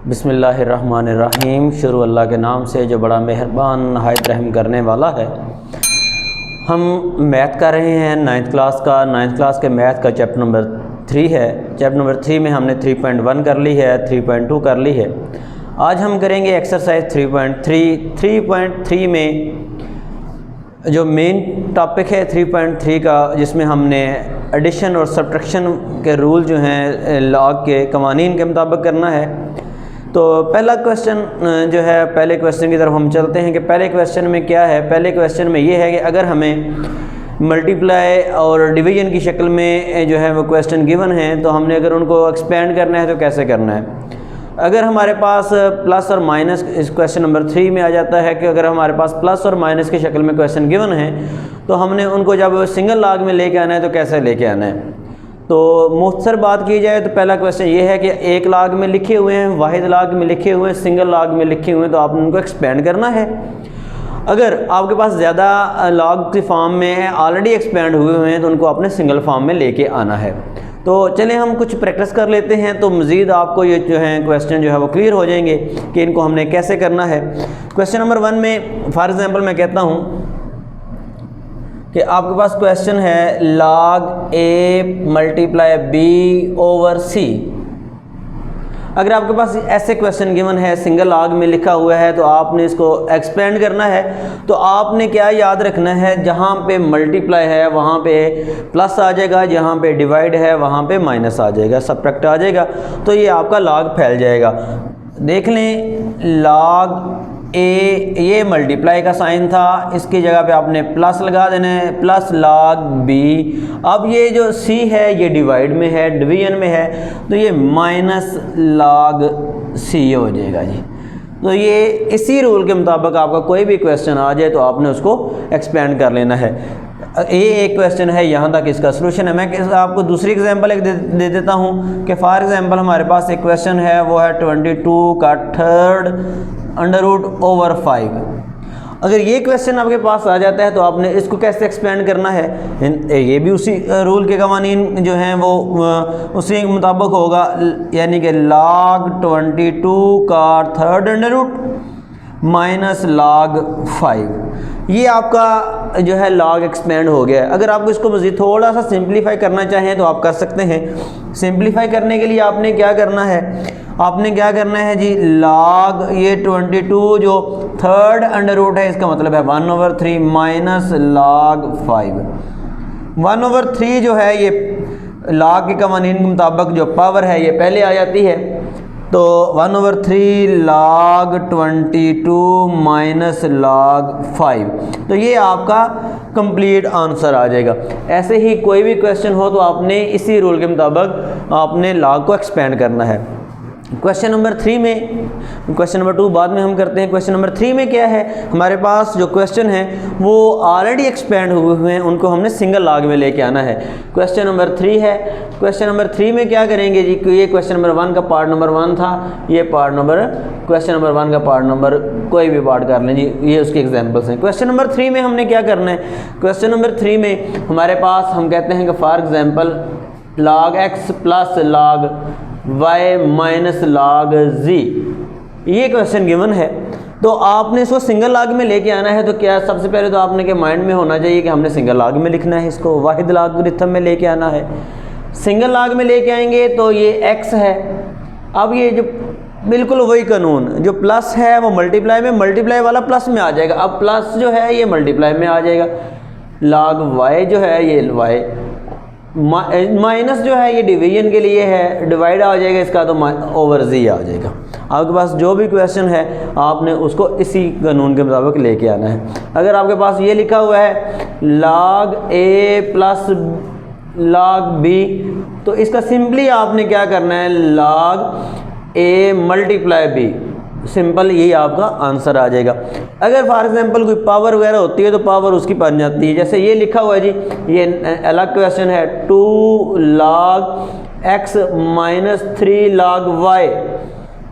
बिस्मिल्लाहिर्रहमानिर्रहीम। शुरू अल्लाह के नाम से जो बड़ा मेहरबान नहायत रहम करने वाला है। हम मैथ कर रहे हैं 9th क्लास का। 9th क्लास के मैथ का चैप्टर नंबर 3 है। चैप्टर नंबर 3 में हमने 3.1 कर ली है, 3.2 कर ली है। आज हम करेंगे एक्सरसाइज 3.3। 3.3 में जो मेन टॉपिक है 3.3 का, जिसमें हमने एडिशन और सब्ट्रैक्शन के रूल जो हैं लॉग के कवानीन के मुताबिक करना है। तो पहला क्वेश्चन जो है, पहले क्वेश्चन की तरफ हम चलते हैं कि पहले क्वेश्चन में क्या है। पहले क्वेश्चन में ये है कि अगर हमें मल्टीप्लाई और डिवीजन की शक्ल में जो है वो क्वेश्चन गिवन हैं, तो हमने अगर उनको एक्सपेंड करना है तो कैसे करना है। अगर हमारे पास प्लस और माइनस, इस क्वेश्चन नंबर 3 में आ जाता है कि अगर हमारे पास प्लस और माइनस की शक्ल में क्वेश्चन गिवन है तो हमने उनको जब सिंगल लॉग में लेके आना है तो कैसे लेके आना है। तो मुख्तसर बात की जाए तो पहला क्वेश्चन ये है कि एक लॉग में लिखे हुए हैं, वाहिद लॉग में लिखे हुए हैं, सिंगल लॉग में लिखे हुए हैं, तो आपने उनको एक्सपेंड करना है। अगर आपके पास ज़्यादा लॉग की फॉर्म में ऑलरेडी एक्सपेंड हुए हुए हैं तो उनको आपने सिंगल फॉर्म में लेके आना है। तो चलें हम कुछ प्रैक्टिस कर लेते हैं, तो मज़ीद आपको ये जो है क्वेश्चन जो है वो क्लियर हो जाएंगे कि इनको हमने कैसे करना है। क्वेश्चन नंबर 1 में फॉर एग्ज़ाम्पल मैं कहता हूँ कि आपके पास क्वेश्चन है log a multiply b over c। अगर आपके पास ऐसे क्वेश्चन गिवन है, सिंगल लॉग में लिखा हुआ है, तो आपने इसको एक्सपेंड करना है। तो आपने क्या याद रखना है, जहाँ पे मल्टीप्लाई है वहाँ पे प्लस आ जाएगा, जहाँ पे डिवाइड है वहाँ पे माइनस आ जाएगा, सब्ट्रैक्ट आ जाएगा, तो ये आपका लॉग फैल जाएगा। देख लें log a, ये मल्टीप्लाई का साइन था, इसकी जगह पे आपने प्लस लगा देना है, प्लस log b। अब ये जो c है ये डिवाइड में है, डिवीजन में है, तो ये माइनस log c हो जाएगा जी। तो ये इसी रूल के मुताबिक आपका कोई भी क्वेश्चन आ जाए तो आपने उसको एक्सपेंड कर लेना है। ये एक क्वेश्चन है, यहाँ तक इसका सोल्यूशन है। मैं आपको दूसरी एग्जांपल एक दे देता हूँ कि फॉर एग्जांपल हमारे पास एक क्वेश्चन है, वो है 22 का थर्ड अंडर रूट ओवर 5। अगर ये क्वेश्चन आपके पास आ जाता है तो आपने इसको कैसे एक्सपेंड करना है। ये भी उसी रूल के कवानीन जो हैं वो उसी मुताबिक होगा, यानी कि log 22 का third under root minus log 5। ये आपका जो है log एक्सपेंड हो गया है। अगर आपको इसको मज़ीद थोड़ा सा सिंप्लीफाई करना चाहें तो आप कर सकते हैं। सिंप्लीफाई करने के लिए आपने क्या करना है, आपने क्या करना है जी, log ये 22 जो थर्ड अंडर रूट है, इसका मतलब है 1/3 माइनस log 5। 1/3 जो है ये log के कवानीन के मुताबिक जो पावर है ये पहले आ जाती है, तो 1/3 log 22 माइनस log 5। तो ये आपका कंप्लीट आंसर आ जाएगा। ऐसे ही कोई भी क्वेश्चन हो तो आपने इसी रूल के मुताबिक आपने log को एक्सपेंड करना है। क्वेश्चन नंबर 3 में, क्वेश्चन नंबर 2 बाद में हम करते हैं। क्वेश्चन नंबर 3 में क्या है, हमारे पास जो क्वेश्चन है वो ऑलरेडी एक्सपेंड हुए हैं, उनको हमने सिंगल लॉग में लेके आना है। क्वेश्चन नंबर 3 है। क्वेश्चन नंबर 3 में क्या करेंगे जी, ये क्वेश्चन नंबर 1 का पार्ट नंबर 1 था, ये पार्ट नंबर, क्वेश्चन नंबर 1 का पार्ट नंबर कोई भी पार्ट कर लें जी, ये उसके एग्जाम्पल्स हैं। क्वेश्चन नंबर 3 में हमने क्या करना है, क्वेश्चन नंबर 3 में हमारे पास हम कहते हैं कि for example log x plus log y minus log z, ये क्वेश्चन गिवन है। तो आपने इसको सिंगल लॉग में लेके आना है। तो क्या सबसे पहले तो आपने के माइंड में होना चाहिए कि हमने सिंगल लॉग में लिखना है, इसको वाहिद लॉगरिथम में लेके आना है। सिंगल लॉग में लेके आएंगे तो ये x है। अब ये जो बिल्कुल वही कानून, जो प्लस है वो मल्टीप्लाई में, मल्टीप्लाई वाला प्लस में आ जाएगा। अब प्लस जो है ये मल्टीप्लाई में आ जाएगा, log y जो है ये y, माइनस जो है ये डिवीजन के लिए है, डिवाइड आ जाएगा इसका, तो ओवर z आ जाएगा। आपके पास जो भी क्वेश्चन है आपने उसको इसी कानून के मुताबिक लेके आना है। अगर आपके पास ये लिखा हुआ है log a plus log b, तो इसका सिंपली आपने क्या करना है, log a multiply b, simple यही आपका आंसर आ जाएगा। अगर फॉर एग्जांपल कोई पावर वगैरह होती है तो पावर उसकी बन जाती है। जैसे ये लिखा हुआ है जी, ये अलग क्वेश्चन है 2 log x minus 3 log y।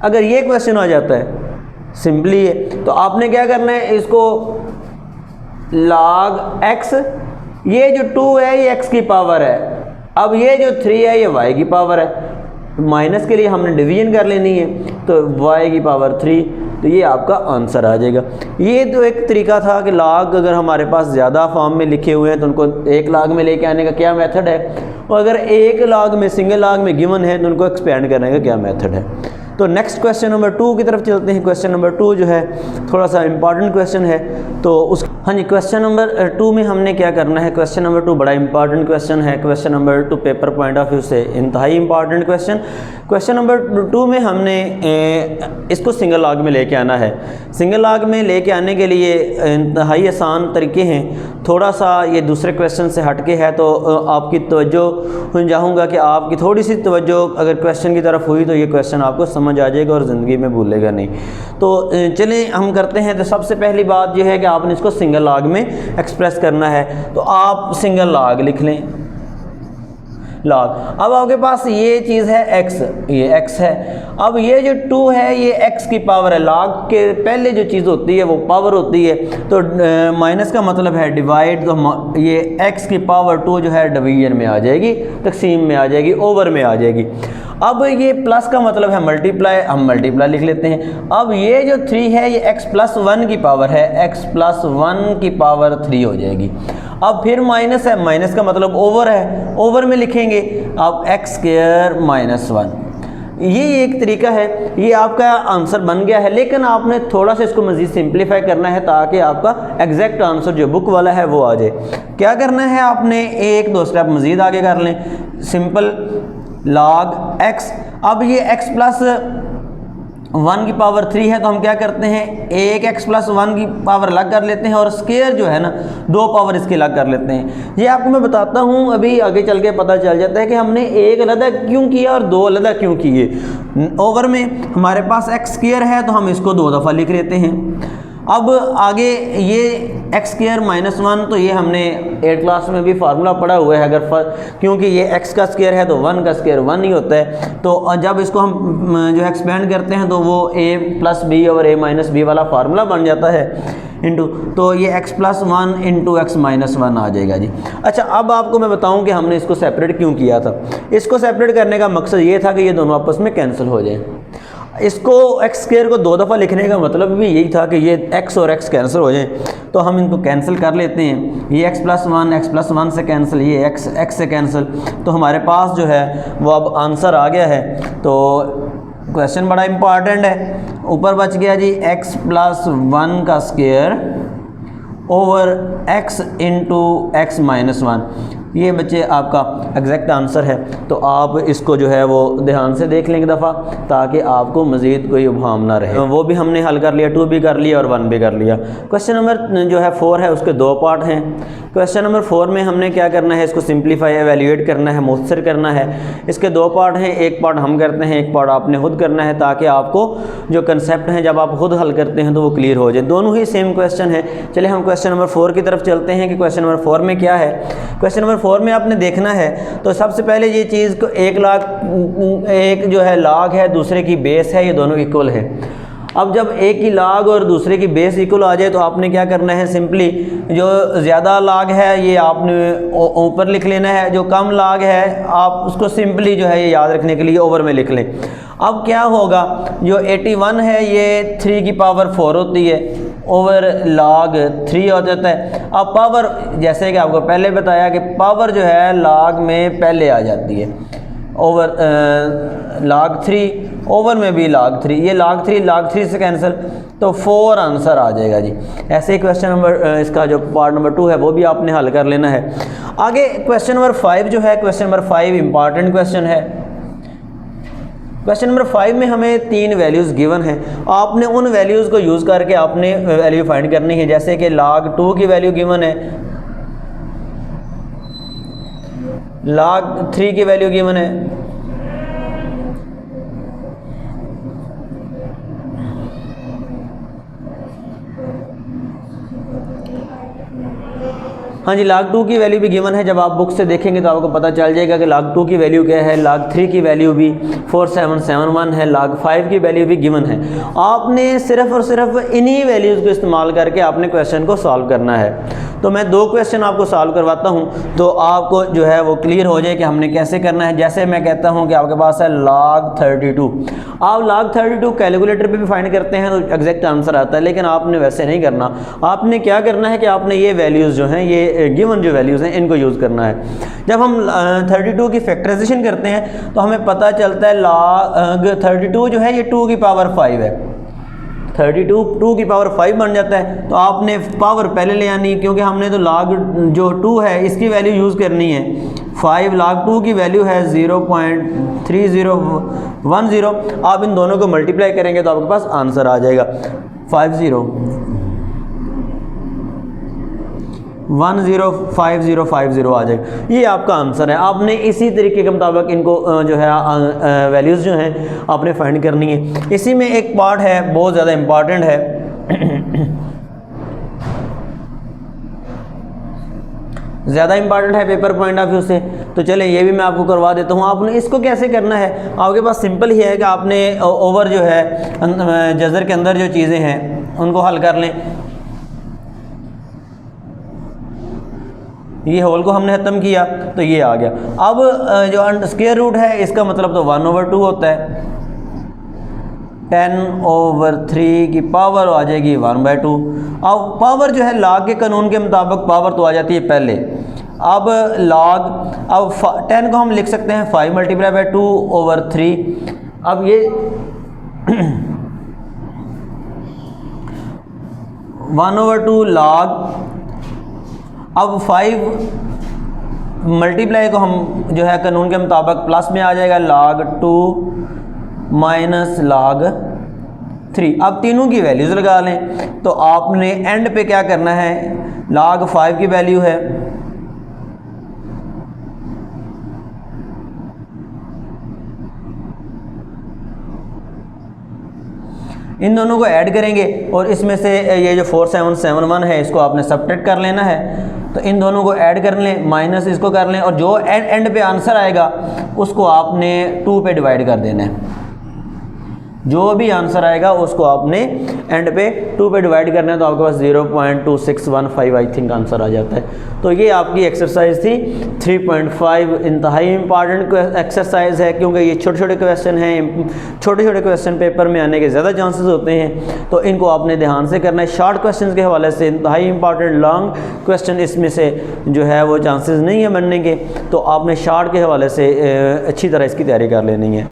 अगर ये क्वेश्चन आ जाता है सिंपली है, तो आपने क्या करना है, इसको log x, ये जो 2 है ये x की पावर है, अब ये जो 3 है ये y की पावर है। माइनस के लिए हमने डिवीजन कर लेनी है। तो y की पावर 3, तो ये आपका आंसर आ जाएगा। ये तो एक तरीका था कि लाग अगर हमारे पास ज़्यादा फॉर्म में लिखे हुए हैं तो उनको एक लाग में लेके आने का क्या मेथड है, और अगर एक लाग में सिंगल लाग में गिवन है तो उनको एक्सपेंड करने का क्या मेथड है। तो नेक्स्ट क्वेश्चन नंबर 2 की तरफ चलते हैं। क्वेश्चन नंबर 2 जो है थोड़ा सा इंपॉर्टेंट क्वेश्चन है, तो उस हाँ जी क्वेश्चन नंबर 2 में हमने क्या करना है। क्वेश्चन नंबर 2 बड़ा इंपॉर्टेंट क्वेश्चन है। Question number 2 paper point of view से इंतहाई इंपॉर्टेंट क्वेश्चन। क्वेश्चन नंबर 2 में हमने इसको सिंगल लाग में लेके आना है। सिंगल लाग में लेके आने के लिए इंतहाई आसान तरीके हैं। थोड़ा सा ये दूसरे क्वेश्चन से हटके है, तो आपकी तवज्जो चाहूँगा कि आपकी थोड़ी सी तवज्जो अगर क्वेश्चन की तरफ हुई तो ये क्वेश्चन आपको समझ आ जाएगा और ज़िंदगी में भूलेगा नहीं। तो चलिए हम करते हैं। तो सबसे पहली बात यह है कि आपने इसको सिंगल लाग में एक्सप्रेस करना है, तो आप सिंगल लाग लिख लें, लाग। अब आपके पास ये चीज़ है x, ये x है। अब ये जो 2 है ये x की पावर है। लाग के पहले जो चीज़ होती है वो पावर होती है, तो माइनस का मतलब है डिवाइड, तो ये x की पावर 2 जो है डिवीजन में आ जाएगी, तकसीम में आ जाएगी, ओवर में आ जाएगी। अब ये प्लस का मतलब है मल्टीप्लाई, हम मल्टीप्लाई लिख लेते हैं। अब ये जो 3 है ये x प्लस 1 की पावर है, x प्लस 1 की पावर 3 हो जाएगी। अब फिर माइनस है, माइनस का मतलब ओवर है, ओवर में लिखेंगे अब x स्क्वायर माइनस 1। ये एक तरीका है, ये आपका आंसर बन गया है। लेकिन आपने थोड़ा सा इसको मज़ीद सिंप्लीफाई करना है ताकि आपका एग्जैक्ट आंसर जो बुक वाला है वो आ जाए। क्या करना है आपने, एक दो स्टेप मज़ीद आगे कर लें। सिंपल log x, अब ये x प्लस 1 की पावर 3 है, तो हम क्या करते हैं, एक x प्लस 1 की पावर अलग कर लेते हैं और स्क्वायर जो है ना 2 पावर इसके अलग कर लेते हैं। ये आपको मैं बताता हूँ, अभी आगे चल के पता चल जाता है कि हमने एक अलग क्यों किया और 2 अलग क्यों किए। ओवर में हमारे पास x स्क्वायर है तो हम इसको 2 दफ़ा लिख लेते हैं। अब आगे ये x स्क्वायर माइनस 1, तो ये हमने 8 क्लास में भी फार्मूला पढ़ा हुआ है। अगर क्योंकि ये x का स्क्वायर है तो 1 का स्क्वायर 1 ही होता है, तो जब इसको हम जो एक्सपेंड करते हैं तो वो a प्लस बी और a माइनस बी वाला फार्मूला बन जाता है इंटू, तो ये x plus 1 into x minus 1 आ जाएगा जी। अच्छा, अब आपको मैं बताऊं कि हमने इसको सेपरेट क्यों किया था। इसको सेपरेट करने का मकसद ये था कि ये दोनों आपस में कैंसिल हो जाए। इसको x स्क्वायर को 2 दफ़ा लिखने का मतलब भी यही था कि ये x और x कैंसिल हो जाए, तो हम इनको कैंसिल कर लेते हैं। ये x प्लस 1 से कैंसिल, ये x से कैंसिल, तो हमारे पास जो है वो अब आंसर आ गया है। तो क्वेश्चन बड़ा इंपॉर्टेंट है। ऊपर बच गया जी x प्लस 1 का square over x into x minus 1। ये बच्चे आपका एग्जैक्ट आंसर है। तो आप इसको जो है वो ध्यान से देख लेंगे दफ़ा, ताकि आपको मज़ीद कोई उभाम ना रहे। वो भी हमने हल कर लिया, 2 भी कर लिया और 1 भी कर लिया। क्वेश्चन नंबर जो है 4 है, उसके 2 पार्ट हैं। क्वेश्चन नंबर 4 में हमने क्या करना है, इसको सिंप्लीफाई एवेल्यूएट करना है, मुख्तसर करना है। इसके 2 पार्ट हैं, एक पार्ट हम करते हैं, एक पार्ट आपने खुद करना है, ताकि आपको जो कंसेप्ट हैं जब आप खुद हल करते हैं तो वो क्लियर हो जाए। दोनों ही सेम क्वेश्चन है। चलिए हम क्वेश्चन नंबर 4 की तरफ चलते हैं कि क्वेश्चन नंबर 4 में क्या है। क्वेश्चन नंबर 4 में आपने देखना है, तो सबसे पहले ये चीज़ को 1 लाख, एक जो है लाग है, दूसरे की बेस है, ये दोनों इक्वल है। अब जब एक की लाग और दूसरे की बेस इक्वल आ जाए तो आपने क्या करना है, सिंपली जो ज़्यादा लाग है ये आपने ऊपर लिख लेना है, जो कम लाग है आप उसको सिंपली जो है ये याद रखने के लिए ओवर में लिख लें। अब क्या होगा, जो 81 है ये 3 की पावर 4 होती है, ओवर log 3 हो जाता है। अब पावर, जैसे कि आपको पहले बताया कि पावर जो है log में पहले आ जाती है, ओवर log 3, ओवर में भी log 3, ये log 3 से कैंसिल, तो 4 आंसर आ जाएगा जी। ऐसे ही क्वेश्चन नंबर इसका जो पार्ट नंबर 2 है वो भी आपने हल कर लेना है। आगे क्वेश्चन नंबर 5 जो है, क्वेश्चन नंबर 5 इंपॉर्टेंट क्वेश्चन है। क्वेश्चन नंबर 5 में हमें 3 वैल्यूज़ गिवन है, आपने उन वैल्यूज़ को यूज़ करके आपने वैल्यू फाइंड करनी है। जैसे कि log 2 की वैल्यू गिवन है, log 3 की वैल्यू गिवन है, हाँ जी, log 2 की वैल्यू भी गिवन है। जब आप बुक से देखेंगे तो आपको पता चल जाएगा कि log 2 की वैल्यू क्या है, log 3 की वैल्यू भी 4771 है, log 5 की वैल्यू भी गिवन है। आपने सिर्फ और सिर्फ इन्हीं वैल्यूज़ को इस्तेमाल करके आपने क्वेश्चन को सॉल्व करना है। तो मैं 2 क्वेश्चन आपको सॉल्व करवाता हूँ तो आपको जो है वो क्लियर हो जाए कि हमने कैसे करना है। जैसे मैं कहता हूँ कि आपके पास है log 32, आप log 32 कैलकुलेटर पे भी फाइंड करते हैं तो एग्जैक्ट आंसर आता है, लेकिन आपने वैसे नहीं करना। आपने क्या करना है कि आपने ये वैल्यूज़ जो हैं, ये गिवन जो वैल्यूज़ हैं, इनको यूज़ करना है। जब हम 32 की फैक्टराइजेशन करते हैं तो हमें पता चलता है log 32 जो है ये 2 की पावर 5 है। 32 2 की पावर 5 बन जाता है। तो आपने पावर पहले ले आनी, क्योंकि हमने तो log जो 2 है इसकी वैल्यू यूज़ करनी है। 5 log 2 की वैल्यू है 0.3010। आप इन दोनों को मल्टीप्लाई करेंगे तो आपके पास आंसर आ जाएगा 105050 आ जाएगा। ये आपका आंसर है। आपने इसी तरीके के मुताबिक इनको जो है वैल्यूज़ जो हैं आपने फाइंड करनी है। इसी में एक पार्ट है बहुत ज़्यादा इम्पॉर्टेंट है, ज़्यादा इंपॉर्टेंट है पेपर पॉइंट ऑफ व्यू से। तो चलें ये भी मैं आपको करवा देता हूँ। आपने इसको कैसे करना है, आपके पास सिंपल ही है कि आपने ओवर जो है जज़र के अंदर जो चीज़ें हैं उनको हल कर लें। ये होल को हमने ख़त्म किया तो ये आ गया। अब जो स्क्वायर रूट है इसका मतलब तो 1/2 होता है। 10/3 की पावर आ जाएगी 1/2। अब पावर जो है log के कानून के मुताबिक पावर तो आ जाती है पहले। अब log, अब 10 को हम लिख सकते हैं 5 × 2/3। अब ये 1/2 log, अब 5 मल्टीप्लाई को हम जो है कानून के मुताबिक प्लस में आ जाएगा log 2 माइनस log 3। अब तीनों की वैल्यूज़ लगा लें। तो आपने एंड पे क्या करना है, log 5 की वैल्यू है, इन दोनों को ऐड करेंगे और इसमें से ये जो 4771 है इसको आपने सब्ट्रैक्ट कर लेना है। तो इन दोनों को ऐड कर लें, माइनस इसको कर लें, और जो एंड पे आंसर आएगा उसको आपने 2 पे डिवाइड कर देना है। जो भी आंसर आएगा उसको आपने एंड पे 2 पे डिवाइड करना है। तो आपके पास 0.2615 आई थिंक आंसर आ जाता है। तो ये आपकी एक्सरसाइज थी 3.5। इंतहाई इंपॉर्टेंट एक्सरसाइज है क्योंकि ये छोटे छोटे क्वेश्चन हैं, छोटे छोटे क्वेश्चन पेपर में आने के ज़्यादा चांसेस होते हैं। तो इनको आपने ध्यान से करना है। शॉर्ट क्वेश्चन के हवाले से इंतहाई इंपॉर्टेंट, लॉन्ग क्वेश्चन इसमें से जो है वो चांसेस नहीं है बनने के। तो आपने शॉर्ट के हवाले से अच्छी तरह इसकी तैयारी कर लेनी है।